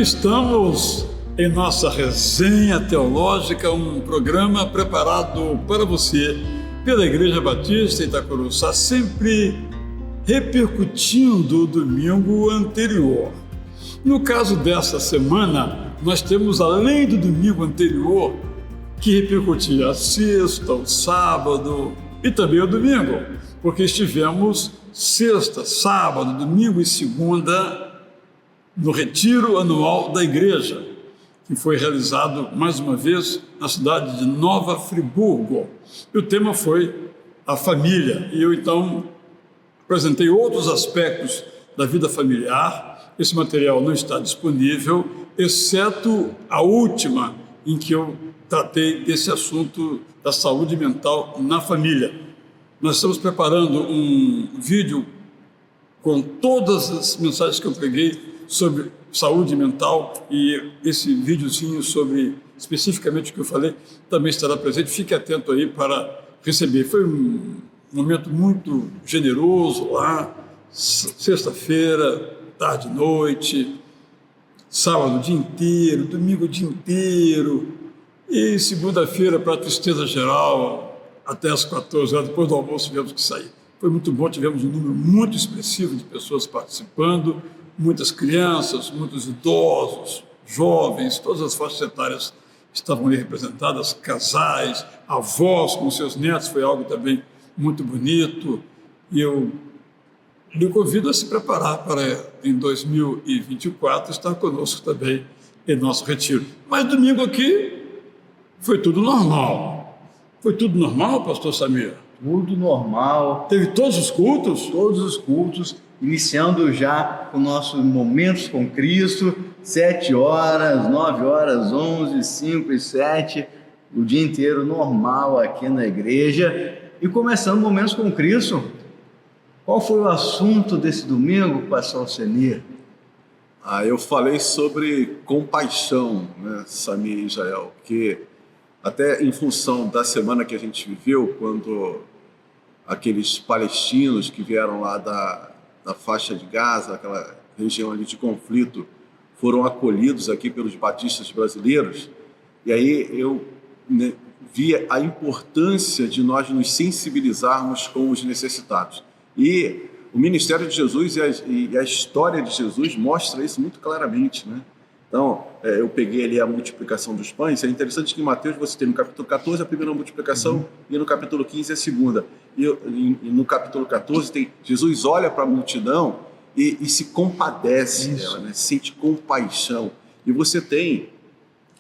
estamos em nossa resenha teológica, um programa preparado para você pela Igreja Batista Itacuruçá, sempre repercutindo o domingo anterior. No caso dessa semana, nós temos, além do domingo anterior, que repercutir a sexta, o sábado e também o domingo, porque estivemos sexta, sábado, domingo e segunda no retiro anual da igreja, que foi realizado mais uma vez na cidade de Nova Friburgo. E o tema foi a família, e eu então apresentei outros aspectos da vida familiar. Esse material não está disponível, exceto a última, em que eu tratei desse assunto da saúde mental na família. Nós estamos preparando um vídeo com todas as mensagens que eu preguei sobre saúde mental, e esse videozinho sobre especificamente o que eu falei também estará presente. Fique atento aí para receber. Foi um momento muito generoso lá, sexta-feira, tarde e noite, sábado o dia inteiro, domingo o dia inteiro, e segunda-feira, para a tristeza geral, até as 14 horas, depois do almoço tivemos que sair. Foi muito bom, tivemos um número muito expressivo de pessoas participando, muitas crianças, muitos idosos, jovens, todas as faixas etárias estavam ali representadas, casais, avós com seus netos, foi algo também muito bonito, e eu lhe convido a se preparar para, em 2024, estar conosco também em nosso retiro. Mas domingo aqui foi tudo normal. Foi tudo normal, pastor Samir? Tudo normal. Teve todos os cultos? Todos os cultos, iniciando já o nosso Momentos com Cristo, 7 horas, 9 horas, 11, 5 e 7, o dia inteiro normal aqui na igreja. E começando Momentos com Cristo, qual foi o assunto desse domingo, pastor Alcenir? Eu falei sobre compaixão, né, Samir e Israel, que até em função da semana que a gente viveu, quando aqueles palestinos que vieram lá da faixa de Gaza, aquela região ali de conflito, foram acolhidos aqui pelos batistas brasileiros, e aí eu via a importância de nós nos sensibilizarmos com os necessitados. E o ministério de Jesus e a história de Jesus mostra isso muito claramente, né? Então, eu peguei ali a multiplicação dos pães. É interessante que em Mateus você tem no capítulo 14 a primeira multiplicação e no capítulo 15 a segunda. E no capítulo 14 tem Jesus olha para a multidão e se compadece dela, né? Sente compaixão. E você tem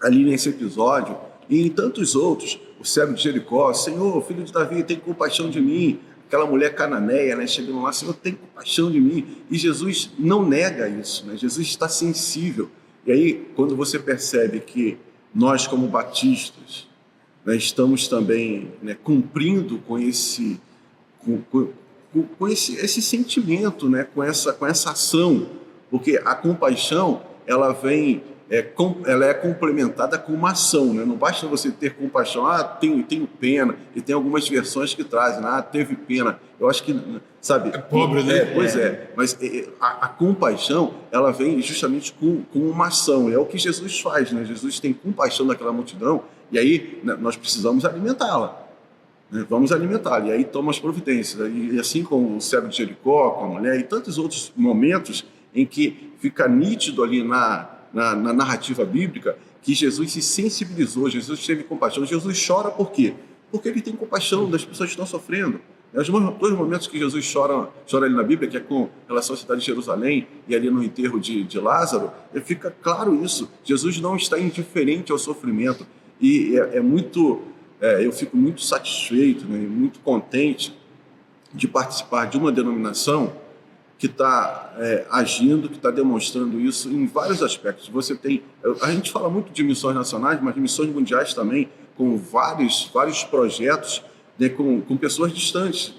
ali nesse episódio e em tantos outros, o cego de Jericó, Senhor, filho de Davi, tem compaixão de mim. Aquela mulher cananeia, né, chegando lá, Senhor, tem compaixão de mim. E Jesus não nega isso, né? Jesus está sensível. E aí, quando você percebe que nós, como batistas, né, estamos também, né, cumprindo com esse sentimento, né, com essa ação, porque a compaixão, ela é complementada com uma ação, né? Não basta você ter compaixão, tenho pena, e tem algumas versões que trazem, teve pena. Eu acho que, sabe... É pobre, né? Pois é, mas a compaixão, ela vem justamente com uma ação, é o que Jesus faz, né? Jesus tem compaixão daquela multidão, e aí, né, nós precisamos alimentá-la, né? Vamos alimentá-la, e aí toma as providências, e assim como o cego de Jericó, com a mulher, e tantos outros momentos em que fica nítido ali na narrativa bíblica que Jesus se sensibilizou, Jesus teve compaixão. Jesus chora por quê? Porque ele tem compaixão das pessoas que estão sofrendo. Os dois momentos que Jesus chora ali na Bíblia, que é com relação à cidade de Jerusalém e ali no enterro de Lázaro, fica claro isso. Jesus não está indiferente ao sofrimento, e eu fico muito satisfeito, né, e muito contente de participar de uma denominação que está agindo, que está demonstrando isso em vários aspectos. Você tem, a gente fala muito de missões nacionais, mas de missões mundiais também, com vários projetos, né, com pessoas distantes.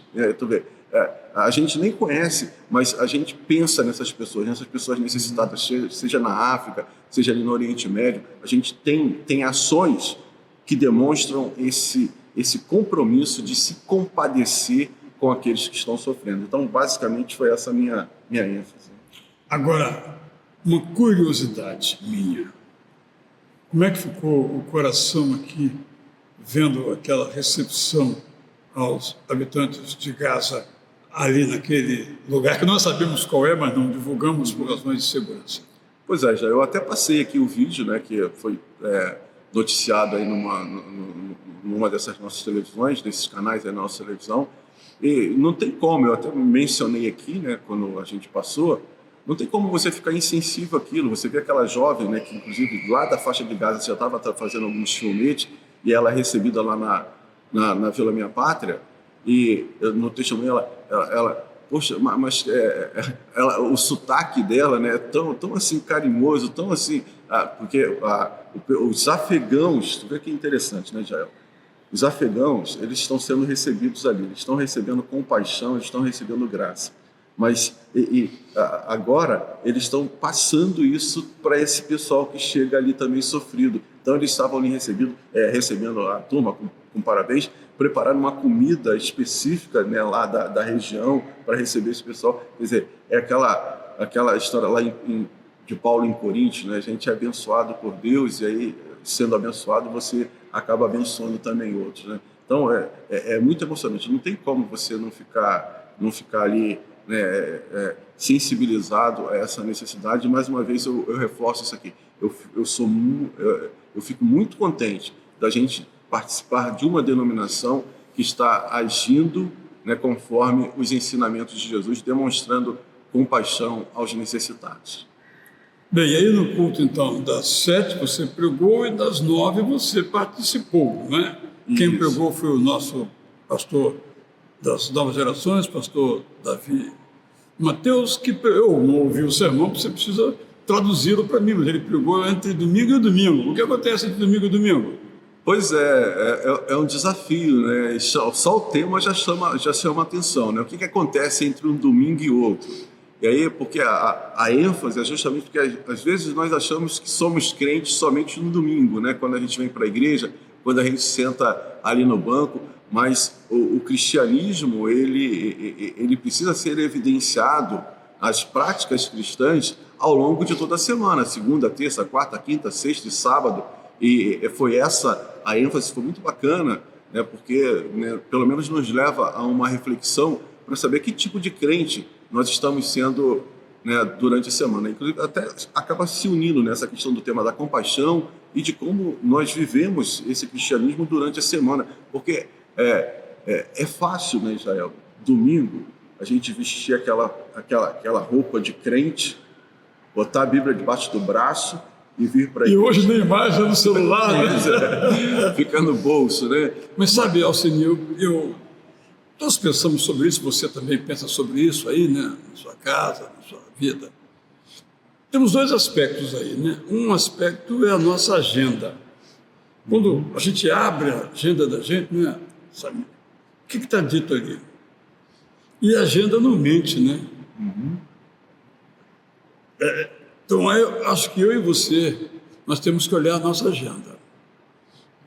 A gente nem conhece, mas a gente pensa nessas pessoas necessitadas, seja na África, seja ali no Oriente Médio. A gente tem ações que demonstram esse compromisso de se compadecer com aqueles que estão sofrendo. Então, basicamente, foi essa minha ênfase. Agora, uma curiosidade minha. Como é que ficou o coração aqui, vendo aquela recepção aos habitantes de Gaza, ali naquele lugar que nós sabemos qual é, mas não divulgamos por razões de segurança? Pois é, já eu até passei aqui o vídeo, né, que foi noticiado aí numa dessas nossas televisões, desses canais aí na nossa televisão, e não tem como, eu até mencionei aqui, né, quando a gente passou, não tem como você ficar insensível àquilo. Você vê aquela jovem, né, que inclusive lá da faixa de Gaza já estava fazendo alguns filmetes, e ela é recebida lá na Vila Minha Pátria, e no testemunho poxa, mas o sotaque dela, né, é tão assim carinhoso, tão assim, porque os afegãos, tu vê que é interessante, né, Jael? Os afegãos, eles estão sendo recebidos ali, eles estão recebendo compaixão, eles estão recebendo graça. Mas agora eles estão passando isso para esse pessoal que chega ali também sofrido. Então eles estavam ali recebendo a turma com parabéns, preparando uma comida específica, né, lá da região para receber esse pessoal. Quer dizer, é aquela história lá de Paulo em Coríntios, né? A gente é abençoado por Deus e aí, sendo abençoado, você acaba abençoando também outros, né? Então é muito emocionante. Não tem como você não ficar ali, né, sensibilizado a essa necessidade. Mais uma vez eu reforço isso aqui. Eu fico muito contente da gente participar de uma denominação que está agindo, né, conforme os ensinamentos de Jesus, demonstrando compaixão aos necessitados. Bem, aí no culto, então, das 7 você pregou e das 9 você participou, né? Isso. Quem pregou foi o nosso pastor das novas gerações, pastor Davi Mateus, que eu não ouvi o sermão, você precisa traduzi-lo para mim, mas ele pregou entre domingo e domingo. O que acontece entre domingo e domingo? Pois é um desafio, né? Só o tema já chama atenção, né? O que acontece entre um domingo e outro? E aí, porque a ênfase é justamente porque às vezes nós achamos que somos crentes somente no domingo, né? Quando a gente vem para a igreja, quando a gente senta ali no banco, mas o cristianismo, ele precisa ser evidenciado, as práticas cristãs, ao longo de toda a semana, segunda, terça, quarta, quinta, sexta e sábado. E foi a ênfase foi muito bacana, né, porque, né, pelo menos nos leva a uma reflexão para saber que tipo de crente nós estamos sendo, né, durante a semana. Inclusive, até acaba se unindo nessa questão do tema da compaixão e de como nós vivemos esse cristianismo durante a semana. Porque é fácil, né, Israel? Domingo, a gente vestir aquela roupa de crente, botar a Bíblia debaixo do braço e vir para E hoje nem mais, é no celular, né? Fica no bolso, né? Mas sabe, Alcinio, nós pensamos sobre isso, você também pensa sobre isso aí, né? Na sua casa, na sua vida. Temos 2 aspectos aí, né? Um aspecto é a nossa agenda. Quando a gente abre a agenda da gente, né? Sabe, o que está dito ali? E a agenda não mente, né? Então, eu acho que eu e você, nós temos que olhar a nossa agenda.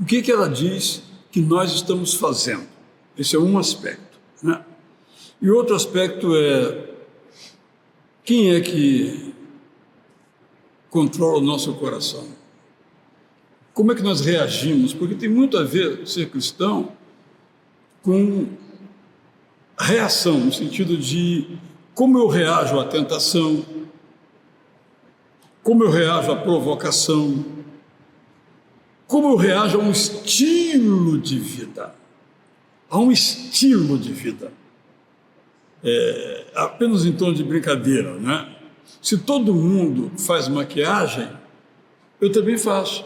O que ela diz que nós estamos fazendo? Esse é um aspecto, né? E outro aspecto é quem é que controla o nosso coração? Como é que nós reagimos? Porque tem muito a ver ser cristão com reação, no sentido de como eu reajo à tentação, como eu reajo à provocação, como eu reajo a um estilo de vida. A um estilo de vida. Apenas em tom de brincadeira, né? Se todo mundo faz maquiagem, eu também faço.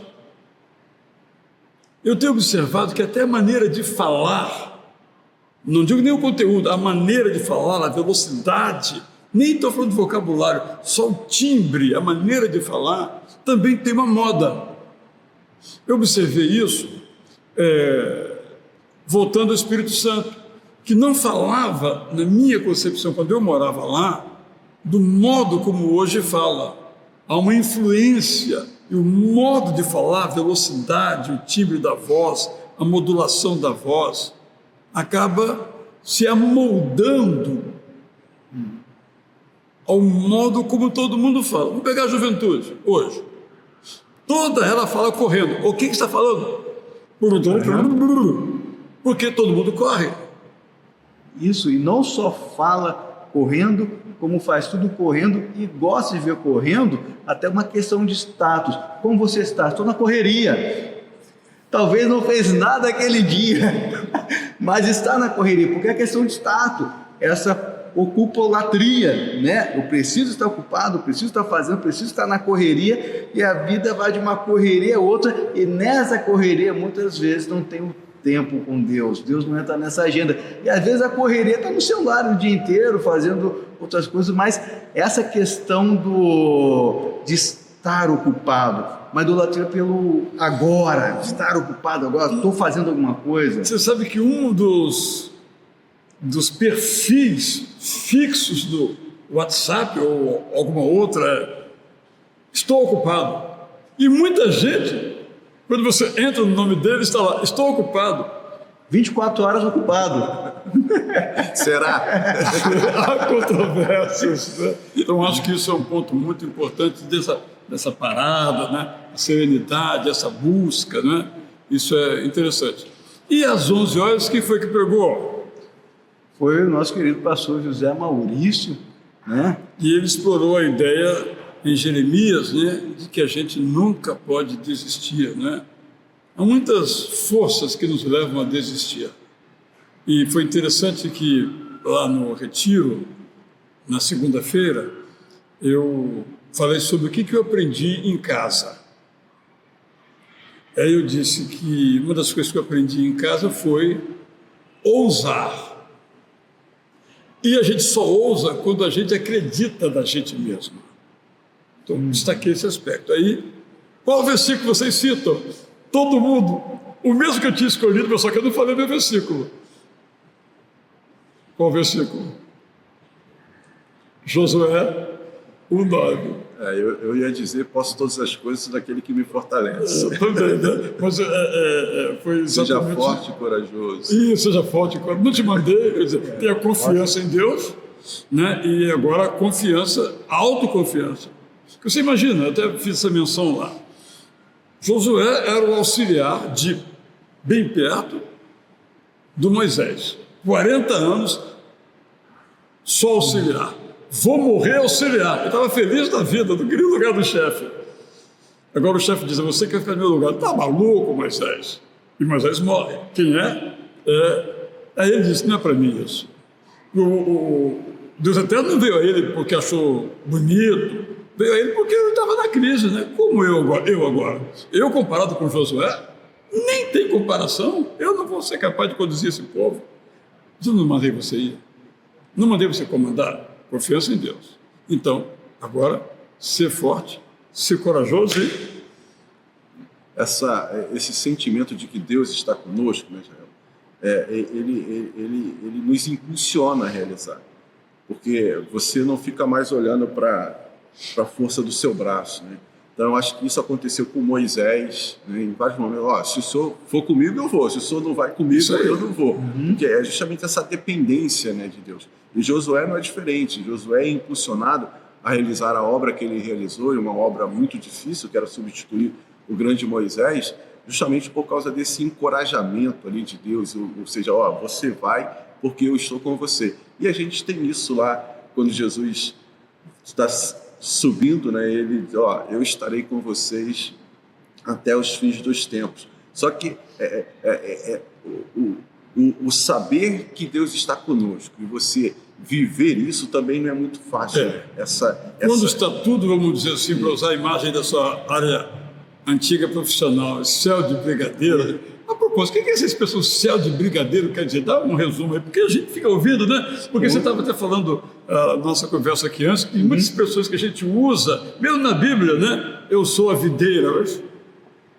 Eu tenho observado que até a maneira de falar, não digo nem o conteúdo, a maneira de falar, a velocidade, nem estou falando de vocabulário, só o timbre, a maneira de falar, também tem uma moda. Eu observei isso voltando ao Espírito Santo, que não falava, na minha concepção, quando eu morava lá, do modo como hoje fala. Há uma influência, e o modo de falar, a velocidade, o timbre da voz, a modulação da voz, acaba se amoldando ao modo como todo mundo fala. Vamos pegar a juventude, hoje. Toda ela fala correndo. O que está falando? Porque todo mundo corre. Isso, e não só fala correndo, como faz tudo correndo e gosta de ver correndo, até uma questão de status. Como você está? Estou na correria. Talvez não fez nada aquele dia, mas está na correria, porque é questão de status, essa ocupolatria, né? Eu preciso estar ocupado, eu preciso estar fazendo, eu preciso estar na correria, e a vida vai de uma correria a outra, e nessa correria muitas vezes não tem o tempo com Deus, Deus não entra nessa agenda, e às vezes a correria está no celular o dia inteiro, fazendo outras coisas, mas essa questão de estar ocupado, mas idolatria pelo agora, de estar ocupado agora, estou fazendo alguma coisa. Você sabe que um dos perfis fixos do WhatsApp ou alguma outra é: estou ocupado. E muita gente, quando você entra no nome dele, está lá: estou ocupado. 24 horas ocupado. Será? Há controvérsias, né? Então, acho que isso é um ponto muito importante dessa parada, né? A serenidade, essa busca, né? Isso é interessante. E às 11 horas, quem foi que pregou? Foi o nosso querido pastor José Maurício, né? E ele explorou a ideia em Jeremias, né? De que a gente nunca pode desistir, né? Há muitas forças que nos levam a desistir. E foi interessante que lá no retiro, na segunda-feira, eu falei sobre o que eu aprendi em casa. Aí eu disse que uma das coisas que eu aprendi em casa foi ousar. E a gente só ousa quando a gente acredita na gente mesmo. Então, destaquei esse aspecto. Aí, qual versículo vocês citam? Todo mundo. O mesmo que eu tinha escolhido, só que eu não falei meu versículo. Qual versículo? Josué 1:9. Eu ia dizer: posso todas as coisas daquele que me fortalece. Também, né? Mas foi exatamente... Seja forte e corajoso. Isso, seja forte e corajoso. Não te mandei, quer dizer, tenha confiança em Deus, né? E agora confiança, autoconfiança. Você imagina, eu até fiz essa menção lá. Josué era o auxiliar de bem perto do Moisés. 40 anos, só auxiliar. Vou morrer auxiliar. Eu estava feliz da vida, não queria o lugar do chefe. Agora o chefe diz: você quer ficar no meu lugar? Está maluco, Moisés? E Moisés morre. Quem é? Aí ele disse: não é para mim isso. O Deus Eterno não veio a ele porque achou bonito, veio a ele porque ele estava na crise, né? Como eu agora. Eu comparado com Josué, nem tem comparação. Eu não vou ser capaz de conduzir esse povo. Eu não mandei você ir. Não mandei você comandar. Confiança em Deus. Então, agora, ser forte, ser corajoso e... Esse sentimento de que Deus está conosco, né, Israel? Ele nos impulsiona a realizar. Porque você não fica mais olhando para a força do seu braço, né? Então, eu acho que isso aconteceu com Moisés, né, em vários momentos. Se o senhor for comigo, eu vou. Se o senhor não vai comigo, eu não vou. Porque é justamente essa dependência, né, de Deus. E Josué não é diferente. Josué é impulsionado a realizar a obra que ele realizou, e uma obra muito difícil, que era substituir o grande Moisés, justamente por causa desse encorajamento ali de Deus. Ou seja, você vai porque eu estou com você. E a gente tem isso lá, quando Jesus está subindo, né? Ele diz: eu estarei com vocês até os fins dos tempos. Só que o saber que Deus está conosco e você viver isso também não é muito fácil. Quando está tudo, vamos dizer assim, para usar a imagem da sua área antiga profissional, céu de brigadeiro. A propósito, o que é essa expressão céu de brigadeiro quer dizer? Dá um resumo aí, porque a gente fica ouvindo, né? Porque você estava até falando na nossa conversa aqui antes, que muitas expressões que a gente usa, mesmo na Bíblia, né? Eu sou a videira,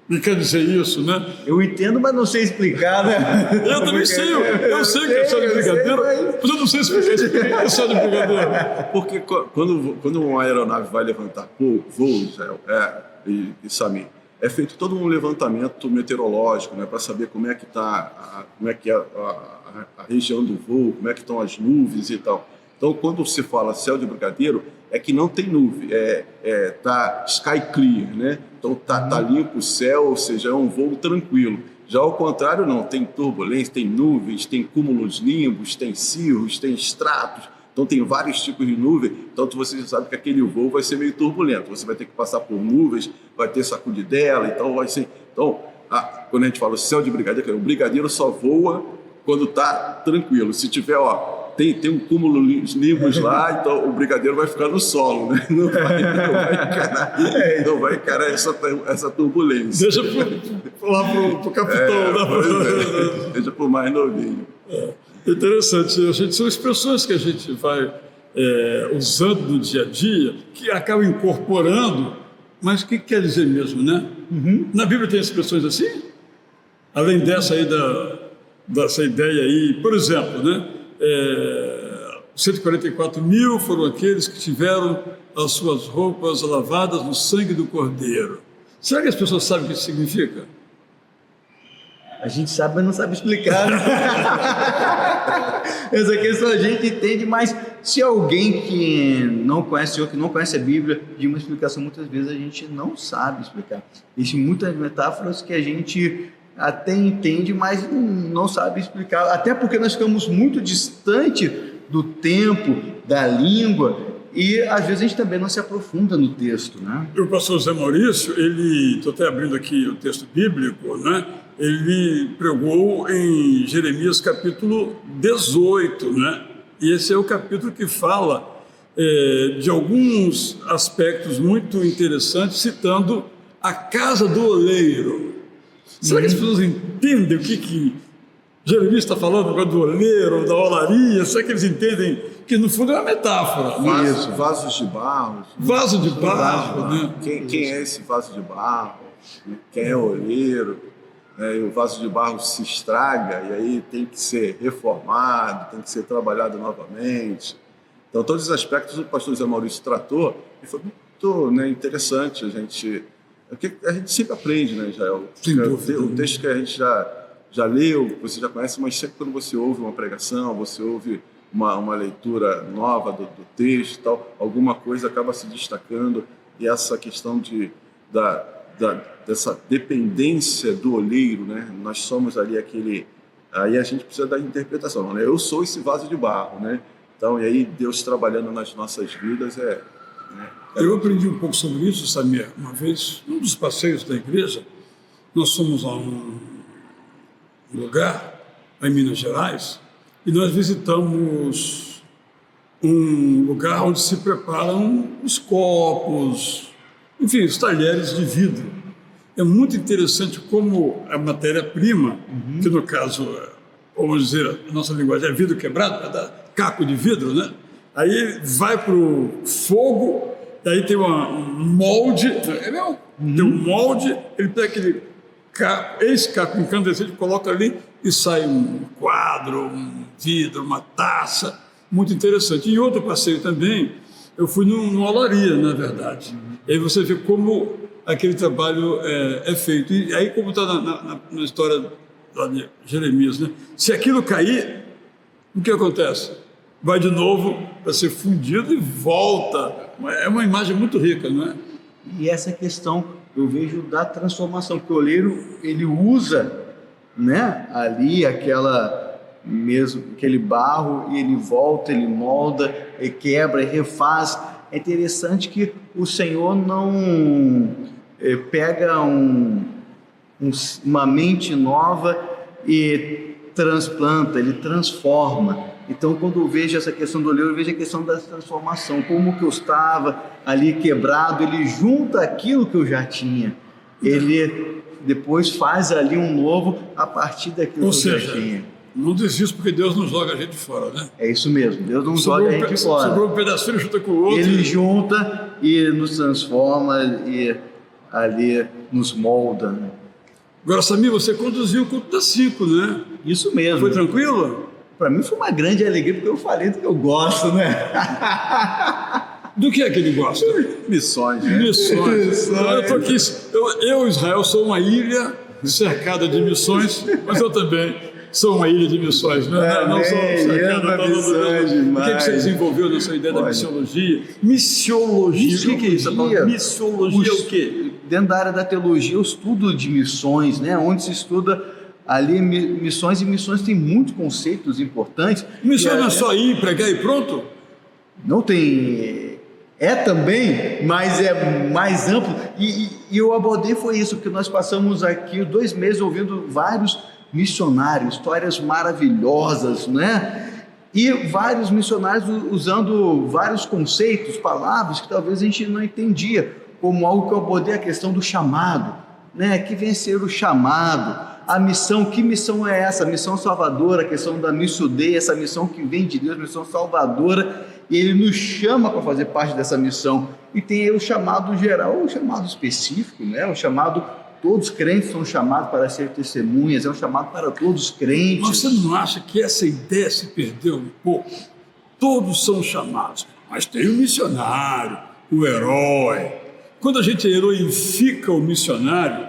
me quer dizer isso, né? Eu entendo, mas não sei explicar, né? Eu também sei, eu sei que é céu de brigadeiro, mas eu não sei explicar isso, que é céu de brigadeiro. Porque quando uma aeronave vai levantar voo, Israel, e Samir, é feito todo um levantamento meteorológico, né, para saber como é que está, como é que é a região do voo, como é que estão as nuvens e tal. Então, quando se fala céu de brigadeiro, é que não tem nuvem, tá sky clear, né? Então tá limpo o céu, ou seja, é um voo tranquilo. Já ao contrário, não, tem turbulência, tem nuvens, tem cúmulos nimbos, tem cirros, tem estratos, então tem vários tipos de nuvem, então você já sabe que aquele voo vai ser meio turbulento, você vai ter que passar por nuvens, vai ter sacudidela, então vai ser... Então, quando a gente fala céu de brigadeiro, o brigadeiro só voa quando tá tranquilo, se tiver, tem um cúmulo de nimbos lá, então o brigadeiro vai ficar no solo, né? Não vai encarar essa turbulência. Deixa lá pro capitão. Deixa pro mais novinho. Interessante. São expressões que a gente vai usando no dia a dia, que acabam incorporando, mas o que quer dizer mesmo, né? Na Bíblia tem expressões assim? Além dessa aí, dessa ideia aí, por exemplo, né? 144 mil foram aqueles que tiveram as suas roupas lavadas no sangue do Cordeiro. Será que as pessoas sabem o que isso significa? A gente sabe, mas não sabe explicar. Essa questão a gente entende, mas se alguém que não conhece ou que não conhece a Bíblia de uma explicação, muitas vezes a gente não sabe explicar. Existem muitas metáforas que a gente até entende, mas não sabe explicar, até porque nós ficamos muito distante do tempo, da língua, e às vezes a gente também não se aprofunda no texto, né? O pastor Zé Maurício, estou até abrindo aqui o texto bíblico, né? Ele pregou em Jeremias capítulo 18, né? E esse é o capítulo que fala de alguns aspectos muito interessantes, citando a casa do oleiro. Será que as pessoas entendem o que Jeremias está falando do oleiro, da olaria? Será que eles entendem que no fundo é uma metáfora? Vasos de barro. Vaso de barro, né? Quem é esse vaso de barro? Quem é o oleiro? E o vaso de barro se estraga e aí tem que ser reformado, tem que ser trabalhado novamente. Então, todos os aspectos o pastor Zé Maurício tratou e foi muito interessante. A gente sempre aprende, né, Israel? O texto que a gente já leu, você já conhece, mas sempre quando você ouve uma pregação, você ouve uma leitura nova do texto e tal, alguma coisa acaba se destacando, e essa questão dessa dependência do oleiro, né? Nós somos ali aí a gente precisa da interpretação, né? Eu sou esse vaso de barro, né? Então, e aí Deus trabalhando nas nossas vidas né? Eu aprendi um pouco sobre isso, Samir, uma vez, num dos passeios da igreja. Nós fomos a um lugar, em Minas Gerais, e nós visitamos um lugar onde se preparam os copos, enfim, os talheres de vidro. É muito interessante como a matéria-prima, que no caso, vamos dizer, a nossa linguagem é vidro quebrado, para dar caco de vidro, né? Aí vai para o fogo, daí tem um molde, tem um molde, ele pega aquele ex-caco incandescente, coloca ali e sai um quadro, um vidro, uma taça, muito interessante. E outro passeio também, eu fui numa olaria, na verdade. E aí você vê como aquele trabalho é feito. E aí, como está na história de Jeremias, né? Se aquilo cair, o que acontece? Vai de novo para ser fundido e volta. É uma imagem muito rica, não é? E essa questão eu vejo da transformação, que o oleiro ele usa, né, ali aquele barro, e ele volta, ele molda, ele quebra, ele refaz. É interessante que o Senhor não pega uma mente nova e transplanta, ele transforma. Então, quando eu vejo essa questão do oleiro, eu vejo a questão da transformação, como que eu estava ali quebrado, ele junta aquilo que eu já tinha, ele depois faz ali um novo a partir daquilo que eu já tinha. Não desista, porque Deus não joga a gente fora, né? É isso mesmo, Deus não joga a gente fora. Sobrou um pedacinho, junta com o outro. Ele junta e nos transforma e ali nos molda. Né? Agora, Samir, você conduziu o culto das 5, né? Isso mesmo. Foi tranquilo? Para mim foi uma grande alegria, porque eu falei do que eu gosto, né? Do que é que ele gosta? Missões, né? Missões. Eu tô aqui, Israel, sou uma ilha cercada de missões, mas eu também sou uma ilha de missões, não é? Não sou missões O que você desenvolveu na sua ideia da missiologia? Missiologia, o que é isso? Missiologia é o quê? Dentro da área da teologia, o estudo de missões, né? Onde se estuda ali missões, e missões tem muitos conceitos importantes. Missão não é só ir, pregar e pronto? Não tem... É também, mas é mais amplo. E eu abordei foi isso, porque nós passamos aqui 2 meses ouvindo vários missionários, histórias maravilhosas, né? E vários missionários usando vários conceitos, palavras que talvez a gente não entendia, como algo que eu abordei, a questão do chamado, né? Que vem a ser o chamado, a missão, que missão é essa? A missão salvadora, a questão da missio Dei, essa missão que vem de Deus, missão salvadora, e Ele nos chama para fazer parte dessa missão. E tem aí o chamado geral, o chamado específico, né? O chamado, todos os crentes são chamados para ser testemunhas, é um chamado para todos os crentes. Mas você não acha que essa ideia se perdeu um pouco? Todos são chamados, mas tem o missionário, o herói. Quando a gente heroifica o missionário,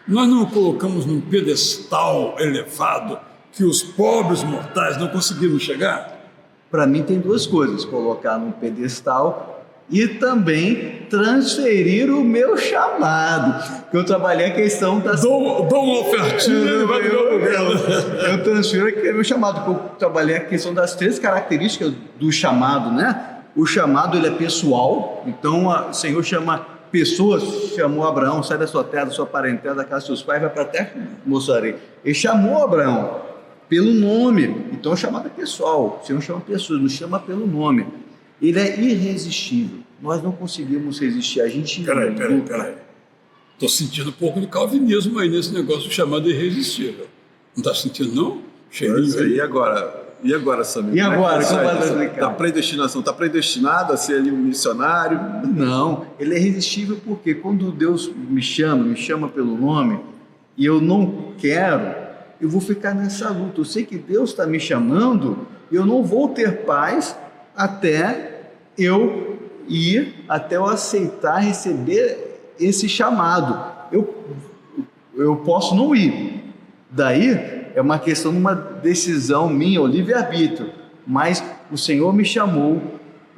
nós não o colocamos num pedestal elevado que os pobres mortais não conseguiram chegar? Para mim tem 2 coisas, colocar num pedestal e também transferir o meu chamado, que eu trabalhei a questão das... Dou uma ofertinha, ele vai ver o lugar. Eu transfiro o meu chamado, porque eu trabalhei a questão das 3 características do chamado, né? O chamado, ele é pessoal, então o Senhor chama pessoas, chamou Abraão, sai da sua terra, da sua parentela, da casa dos seus pais, vai para a terra que mostrarei. Ele chamou Abraão pelo nome, então o chamado é pessoal, o Senhor chama pessoas, nos chama pelo nome. Ele é irresistível, nós não conseguimos resistir, a gente... Peraí. Estou sentindo um pouco de calvinismo aí nesse negócio chamado irresistível. Não está sentindo, não? Cheirinho aí. E agora, Samir? E agora? Como vai explicar? Da predestinação, está predestinado a ser ali um missionário? Não, ele é irresistível porque quando Deus me chama pelo nome, e eu não quero, eu vou ficar nessa luta. Eu sei que Deus está me chamando, e eu não vou ter paz até eu ir, até eu aceitar receber esse chamado. Eu posso não ir. Daí é uma questão de uma decisão minha, o livre-arbítrio. Mas o Senhor me chamou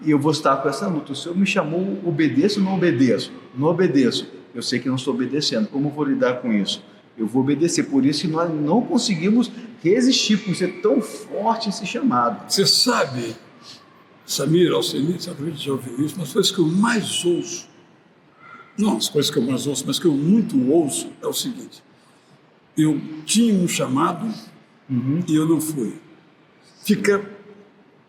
e eu vou estar com essa luta. O Senhor me chamou, obedeço ou não obedeço? Não obedeço. Eu sei que não estou obedecendo. Como eu vou lidar com isso? Eu vou obedecer. Por isso que nós não conseguimos resistir, por ser tão forte esse chamado. Você sabe, Samir, Alceni, sabe, a gente já ouviu isso, mas as coisas que eu mais ouço, não as coisas que eu mais ouço, mas que eu muito ouço, é o seguinte: eu tinha um chamado e eu não fui. Fica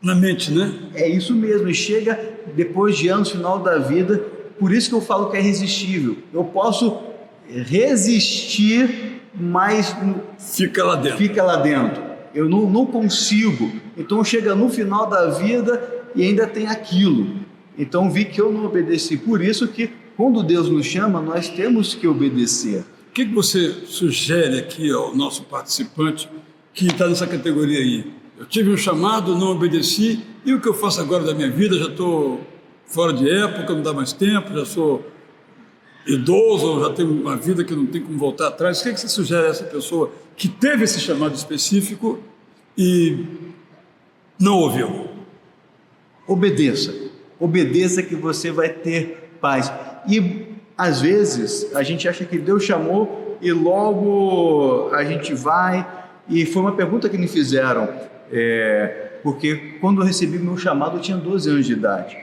na mente, né? É isso mesmo, e chega depois de anos, final da vida, por isso que eu falo que é irresistível. Eu posso resistir, mas fica lá dentro. Fica lá dentro. Eu não consigo. Então chega no final da vida e ainda tem aquilo. Então vi que eu não obedeci. Por isso que quando Deus nos chama, nós temos que obedecer. O que você sugere aqui ao nosso participante que está nessa categoria aí? Eu tive um chamado, não obedeci, e o que eu faço agora da minha vida? Já estou fora de época, não dá mais tempo, já sou idoso, já tenho uma vida que não tem como voltar atrás. O que você sugere a essa pessoa que teve esse chamado específico e não ouviu? Obedeça. Obedeça que você vai ter paz. E às vezes a gente acha que Deus chamou e logo a gente vai. E foi uma pergunta que me fizeram, porque quando eu recebi meu chamado eu tinha 12 anos de idade.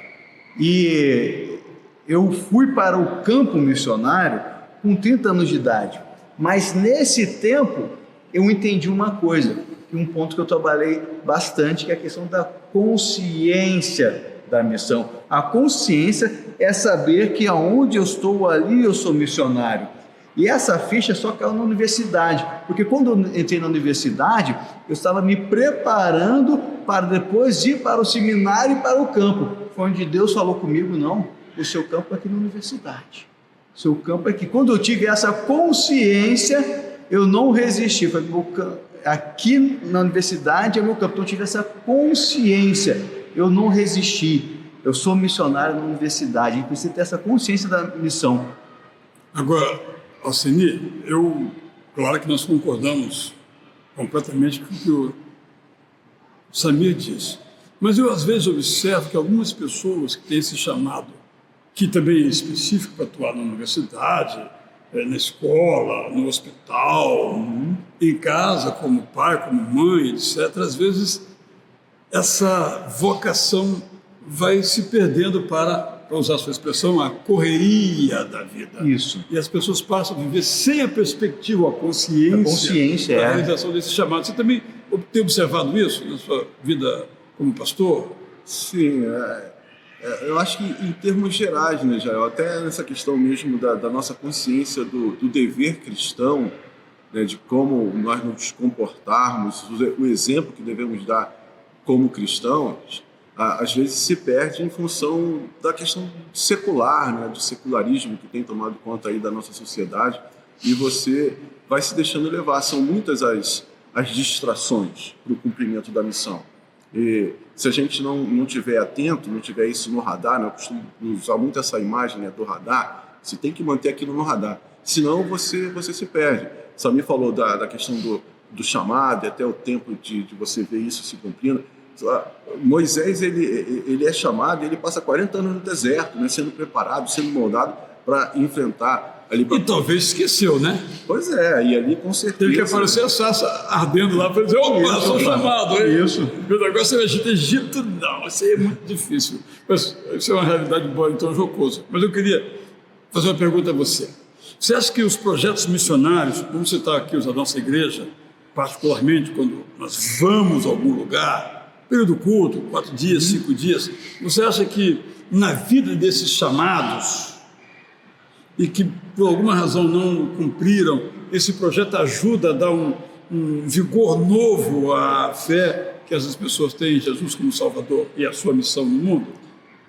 E eu fui para o campo missionário com 30 anos de idade. Mas nesse tempo eu entendi uma coisa, e um ponto que eu trabalhei bastante, que é a questão da consciência da missão. A consciência é saber que aonde eu estou ali eu sou missionário. E essa ficha só caiu na universidade, porque quando eu entrei na universidade, eu estava me preparando para depois ir para o seminário e para o campo. Foi onde Deus falou comigo: não, o seu campo é aqui na universidade. O seu campo é aqui. Quando eu tive essa consciência, eu não resisti. Falei, aqui na universidade é meu campo. Então eu tive essa consciência, eu não resisti. Eu sou missionário na universidade, e preciso ter essa consciência da missão. Agora, Alceni, claro que nós concordamos completamente com o que o Samir disse. Mas eu, às vezes, observo que algumas pessoas que têm esse chamado, que também é específico para atuar na universidade, na escola, no hospital, em casa, como pai, como mãe, etc., às vezes essa vocação vai se perdendo para usar a sua expressão, a correria da vida. Isso. E as pessoas passam a viver sem a perspectiva, a consciência da realização desse chamado. Você também tem observado isso na sua vida como pastor? Sim, eu acho que em termos gerais, né, Jael, até nessa questão mesmo da nossa consciência do dever cristão, né, de como nós nos comportarmos, o exemplo que devemos dar como cristãos, às vezes se perde em função da questão secular, né, do secularismo que tem tomado conta aí da nossa sociedade, e você vai se deixando levar. São muitas as distrações para o cumprimento da missão. E se a gente não tiver atento, não tiver isso no radar, né, eu costumo usar muito essa imagem, né, do radar, você tem que manter aquilo no radar, senão você se perde. Samir falou da questão do chamado, e até o tempo de você ver isso se cumprindo. Moisés, ele é chamado e ele passa 40 anos no deserto, né, sendo preparado, sendo moldado para enfrentar ali. E talvez esqueceu, né? Pois é, e ali com certeza. Teve que aparecer a sarça ardendo lá para dizer: opa, sou chamado. Isso. O negócio é Egito, não, isso aí é muito difícil. Mas isso é uma realidade boa, então jocosa. Mas eu queria fazer uma pergunta a você. Você acha que os projetos missionários, vamos citar aqui os da nossa igreja, particularmente quando nós vamos a algum lugar, período curto, 4 dias, 5 dias, você acha que na vida desses chamados e que por alguma razão não cumpriram, esse projeto ajuda a dar um vigor novo à fé que essas pessoas têm em Jesus como Salvador e a sua missão no mundo?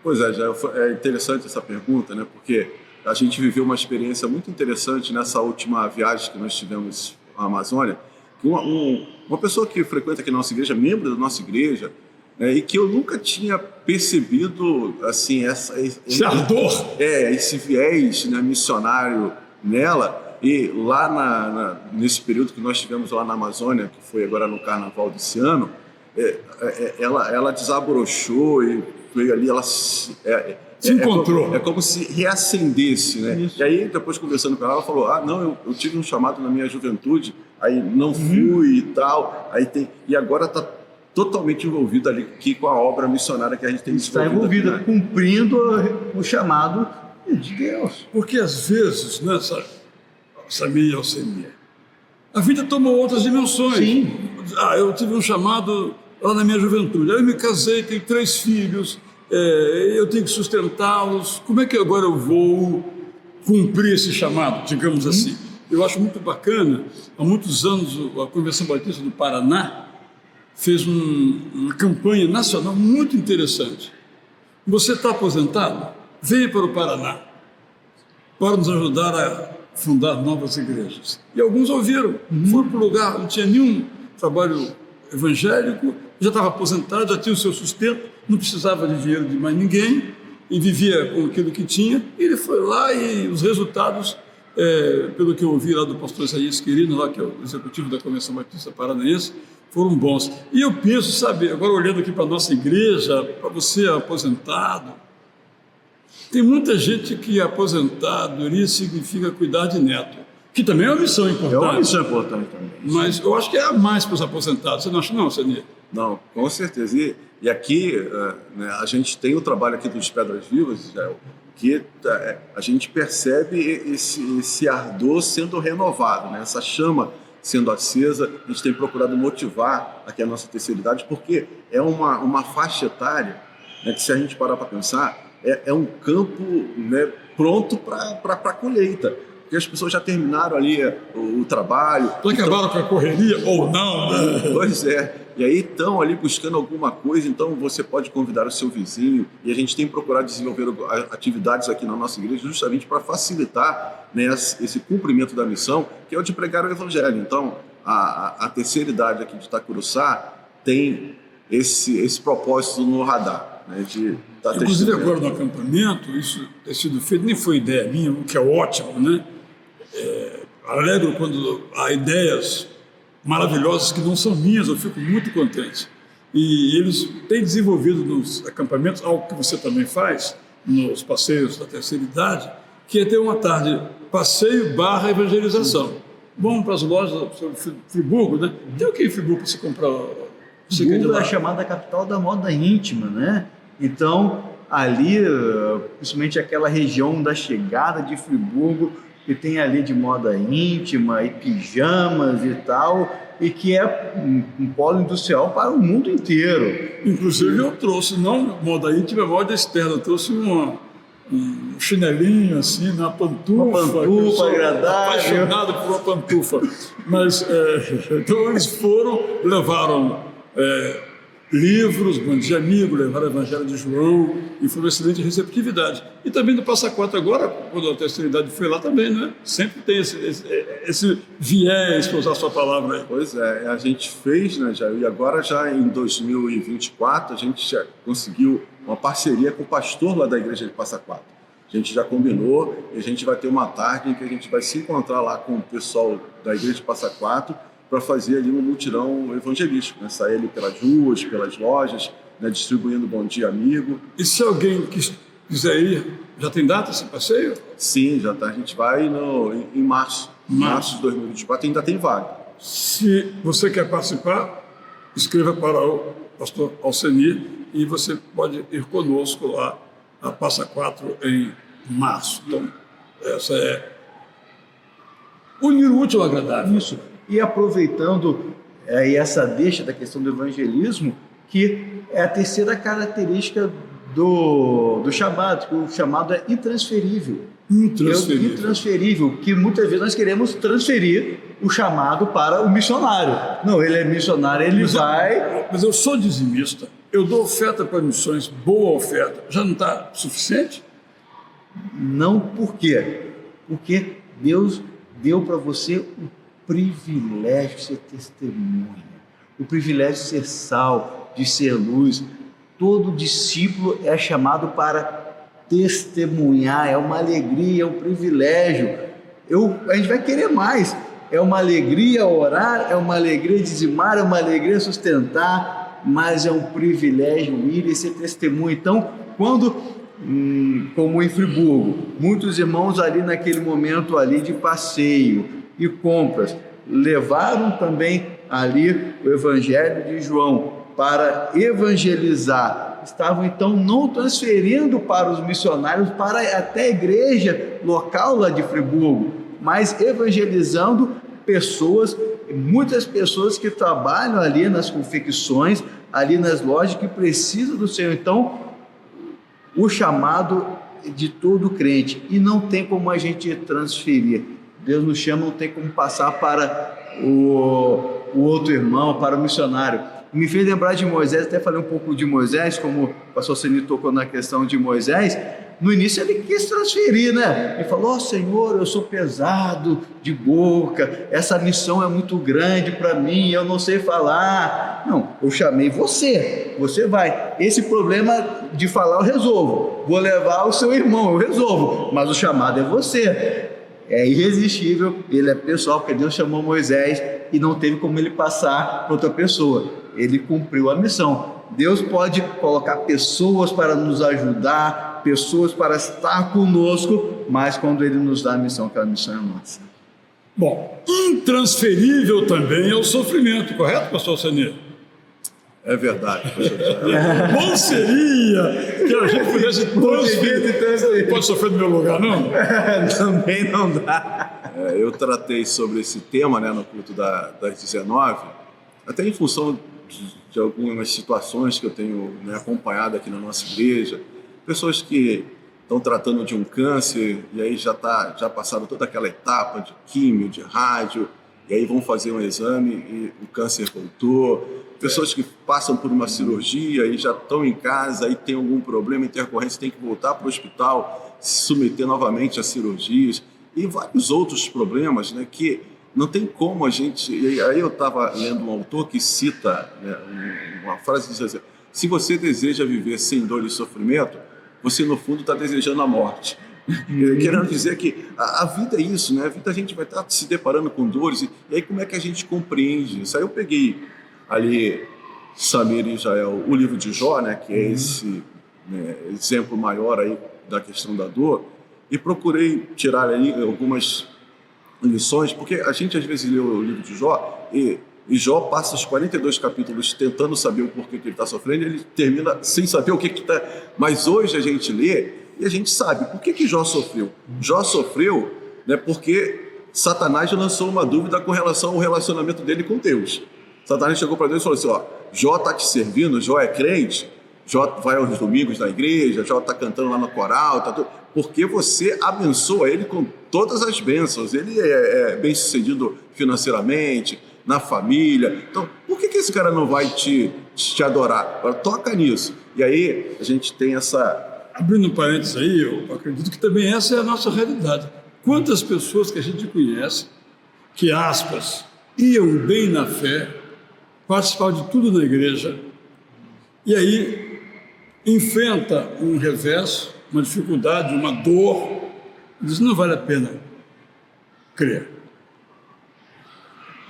Pois é, já é interessante essa pergunta, né? Porque a gente viveu uma experiência muito interessante nessa última viagem que nós tivemos à Amazônia. Uma pessoa que frequenta aqui a nossa igreja, membro da nossa igreja, né, e que eu nunca tinha percebido assim, esse ardor, esse viés, né, missionário nela. E lá nesse período que nós tivemos lá na Amazônia, que foi agora no carnaval desse ano, ela desabrochou e veio ali, ela se encontrou. É como se reacendesse, né? Isso. E aí, depois conversando com ela falou: não, eu tive um chamado na minha juventude, aí não fui e tal, e agora está totalmente envolvida ali aqui com a obra missionária que a gente tem desenvolvido. Está envolvida, né? Cumprindo o chamado de Deus. Porque às vezes, né, Samir e Alcemir, a vida toma outras dimensões. Sim. Eu tive um chamado lá na minha juventude, aí eu me casei, tenho 3 filhos, eu tenho que sustentá-los. Como é que agora eu vou cumprir esse chamado, digamos assim? Eu acho muito bacana. Há muitos anos, a Convenção Batista do Paraná fez uma campanha nacional muito interessante. Você está aposentado? Venha para o Paraná para nos ajudar a fundar novas igrejas. E alguns ouviram, foram para o lugar, não tinha nenhum trabalho evangélico, já estava aposentado, já tinha o seu sustento, não precisava de dinheiro de mais ninguém e vivia com aquilo que tinha. E ele foi lá e os resultados, pelo que eu ouvi lá do pastor Isaías Quirino, lá, que é o executivo da Convenção Batista Paranaense, foram bons. E eu penso, sabe, agora olhando aqui para a nossa igreja, para você aposentado, tem muita gente que aposentadoria significa cuidar de neto, que também é uma missão importante. É uma missão importante também. Mas eu acho que é a mais para os aposentados. Você não acha, não, Senir? Não, com certeza. E aqui, né, a gente tem o trabalho aqui dos Pedras Vivas, Israel, que a gente percebe esse ardor sendo renovado, né? Essa chama sendo acesa. A gente tem procurado motivar aqui a nossa terceira idade, porque é uma faixa etária, né, que, se a gente parar para pensar, é um campo, né, pronto para a colheita. Porque as pessoas já terminaram ali o trabalho. Acabaram com a correria ou não, né? Pois é. E aí estão ali buscando alguma coisa, então você pode convidar o seu vizinho. E a gente tem procurado desenvolver atividades aqui na nossa igreja justamente para facilitar, né, esse cumprimento da missão, que é o de pregar o evangelho. Então, a terceira idade aqui de Itacuruçá tem esse propósito no radar, né, de estar inclusive agora no acampamento, isso ter sido feito, nem foi ideia minha, o que é ótimo, né? Alegro quando há ideias maravilhosas que não são minhas, eu fico muito contente. E eles têm desenvolvido nos acampamentos algo que você também faz, nos passeios da terceira idade, que é ter uma tarde passeio / evangelização. Vamos para as lojas de Friburgo, né? Tem o que em Friburgo para você comprar? Friburgo é a chamada capital da moda íntima, né? Então, ali, principalmente aquela região da chegada de Friburgo, que tem ali de moda íntima e pijamas e tal, e que é um polo industrial para o mundo inteiro. Inclusive eu trouxe, não moda íntima, moda externa, eu trouxe um chinelinho assim, uma pantufa. Uma pantufa agradável. Apaixonado por uma pantufa. Mas, então eles levaram livros, Bom Dia Amigo, levaram o Evangelho de João, e foi uma excelente receptividade. E também no Passa Quatro agora, quando a terceira idade foi lá também, né? Sempre tem esse viés, para usar a sua palavra aí. Pois é, a gente fez, né, Jair, e agora já em 2024 a gente já conseguiu uma parceria com o pastor lá da igreja de Passa Quatro. A gente já combinou e a gente vai ter uma tarde em que a gente vai se encontrar lá com o pessoal da igreja de Passa Quatro para fazer ali um mutirão evangelístico, né? Sair ali pelas ruas, pelas lojas, né? Distribuindo Bom Dia Amigo. E se alguém quiser ir, já tem data esse passeio? Sim, já tá. A gente vai em março. Março de 2024 ainda tem vaga. Se você quer participar, escreva para o pastor Alcenir e você pode ir conosco lá a Passa Quatro em março. Então, essa é unir o útil ao agradável. Isso. E aproveitando essa deixa da questão do evangelismo, que é a terceira característica do chamado, que o chamado é intransferível. Intransferível, que muitas vezes nós queremos transferir o chamado para o missionário. Não, ele é missionário, ele vai... Mas eu sou dizimista, eu dou oferta para missões, boa oferta, já não está suficiente? Não, por quê? Porque Deus deu para você o privilégio de ser testemunha, o privilégio de ser sal, de ser luz. Todo discípulo é chamado para testemunhar, é uma alegria, é um privilégio. A gente vai querer mais. É uma alegria orar, é uma alegria dizimar, é uma alegria sustentar, mas é um privilégio ir e ser testemunha. Então, quando, como em Friburgo, muitos irmãos ali naquele momento ali de passeio e compras, levaram também ali o Evangelho de João para evangelizar, estavam então não transferindo para os missionários, para até a igreja local lá de Friburgo, mas evangelizando pessoas, muitas pessoas que trabalham ali nas confecções, ali nas lojas, que precisam do Senhor. Então, o chamado de todo crente, e não tem como a gente transferir. Deus nos chama, não tem como passar para o outro irmão, para o missionário. Me fez lembrar de Moisés, até falei um pouco de Moisés, como o pastor Ceni tocou na questão de Moisés. No início ele quis transferir, né? Ele falou: Senhor, eu sou pesado de boca, essa missão é muito grande para mim, eu não sei falar. Não, eu chamei você vai. Esse problema de falar eu resolvo, vou levar o seu irmão, eu resolvo, mas o chamado é você. É irresistível, ele é pessoal, porque Deus chamou Moisés e não teve como ele passar para outra pessoa. Ele cumpriu a missão. Deus pode colocar pessoas para nos ajudar, pessoas para estar conosco, mas quando Ele nos dá a missão, aquela missão é nossa. Bom, intransferível também é o sofrimento, correto, pastor Alcenir? É verdade, pastor. Bom seria que a gente pudesse transferir. Pode sofrer no meu lugar, não? Também não dá. Eu tratei sobre esse tema, né, no culto das 19, até em função de algumas situações que eu tenho, né, acompanhado aqui na nossa igreja, pessoas que estão tratando de um câncer e aí já passaram toda aquela etapa de químio, de rádio, e aí vão fazer um exame e o câncer voltou. Pessoas que passam por uma cirurgia e já estão em casa, aí tem algum problema intercorrente, tem que voltar para o hospital, se submeter novamente a cirurgias e vários outros problemas, né, que não tem como a gente... E aí eu estava lendo um autor que cita, né, uma frase que diz assim: se você deseja viver sem dor e sofrimento, você no fundo está desejando a morte. Querendo dizer que a vida é isso, né? A vida a gente vai estar se deparando com dores, e aí como é que a gente compreende isso? Aí eu peguei ali, Samir e Israel, o livro de Jó, né, que é esse, né, exemplo maior aí da questão da dor, e procurei tirar ali algumas lições, porque a gente às vezes lê o livro de Jó e Jó passa os 42 capítulos tentando saber o porquê que ele está sofrendo, e ele termina sem saber o que está. Mas hoje a gente lê e a gente sabe por que Jó sofreu. Jó sofreu, né, porque Satanás lançou uma dúvida com relação ao relacionamento dele com Deus. Satanás chegou para Deus e falou assim: ó, Jó está te servindo, Jó é crente, Jó vai aos domingos na igreja, Jó está cantando lá no coral, tá tudo, porque você abençoa ele com todas as bênçãos. Ele é bem sucedido financeiramente, na família. Então, por que esse cara não vai te adorar? Agora, toca nisso. E aí, a gente tem essa... Abrindo um parênteses aí, eu acredito que também essa é a nossa realidade. Quantas pessoas que a gente conhece, que, aspas, iam bem na fé, participavam de tudo na igreja, e aí enfrenta um revés, uma dificuldade, uma dor, e diz: não vale a pena crer.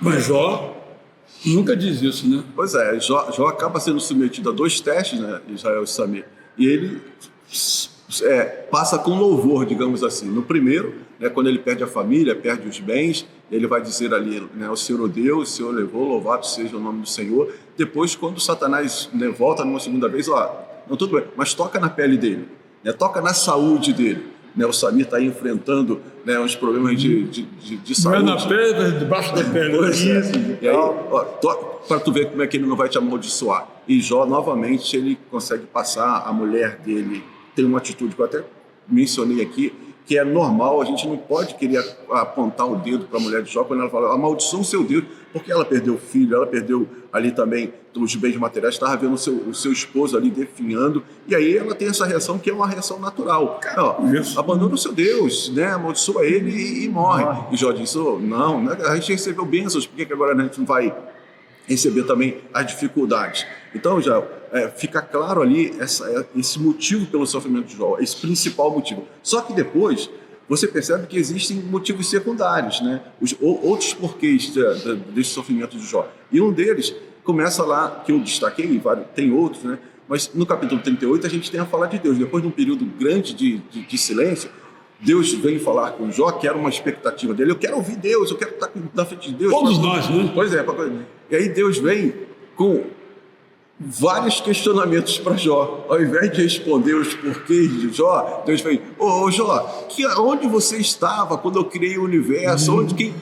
Mas Jó nunca diz isso, né? Pois é, Jó acaba sendo submetido a 2 testes, né, Israel e Samir, e ele passa com louvor, digamos assim. No primeiro, né, quando ele perde a família, perde os bens, ele vai dizer ali, né, o Senhor o deu, o Senhor levou, louvado seja o nome do Senhor. Depois, quando Satanás, né, volta numa segunda vez, não, tudo bem, mas toca na pele dele, né, toca na saúde dele. Né, o Samir está aí enfrentando, né, uns problemas de saúde. Não é na pele, debaixo da pele. Pois é. E aí, para tu ver como é que ele não vai te amaldiçoar. E Jó, novamente, ele consegue passar. A mulher dele tem uma atitude que eu até mencionei aqui, que é normal. A gente não pode querer apontar o dedo para a mulher de Jó quando ela fala: amaldiçoa o seu Deus, porque ela perdeu o filho, ela perdeu ali também os bens materiais, estava vendo o seu esposo ali definhando, e aí ela tem essa reação que é uma reação natural. Abandona o seu Deus, né? Amaldiçoa ele e morre. E Jó disse: não, a gente recebeu bênçãos, por que agora a gente não vai receber também as dificuldades? Então, já fica claro ali esse motivo pelo sofrimento de Jó, esse principal motivo. Só que depois você percebe que existem motivos secundários, né? Outros porquês desse sofrimento de Jó. E um deles começa lá, que eu destaquei, tem outros, né? Mas no capítulo 38 a gente tem a fala de Deus. Depois de um período grande de silêncio, Deus vem falar com Jó, que era uma expectativa dele: eu quero ouvir Deus, eu quero estar na frente de Deus. Todos nós, né? Pois é. E aí Deus vem com vários questionamentos para Jó. Ao invés de responder os porquês de Jó, Deus vem: ô Jó, onde você estava quando eu criei o universo? Onde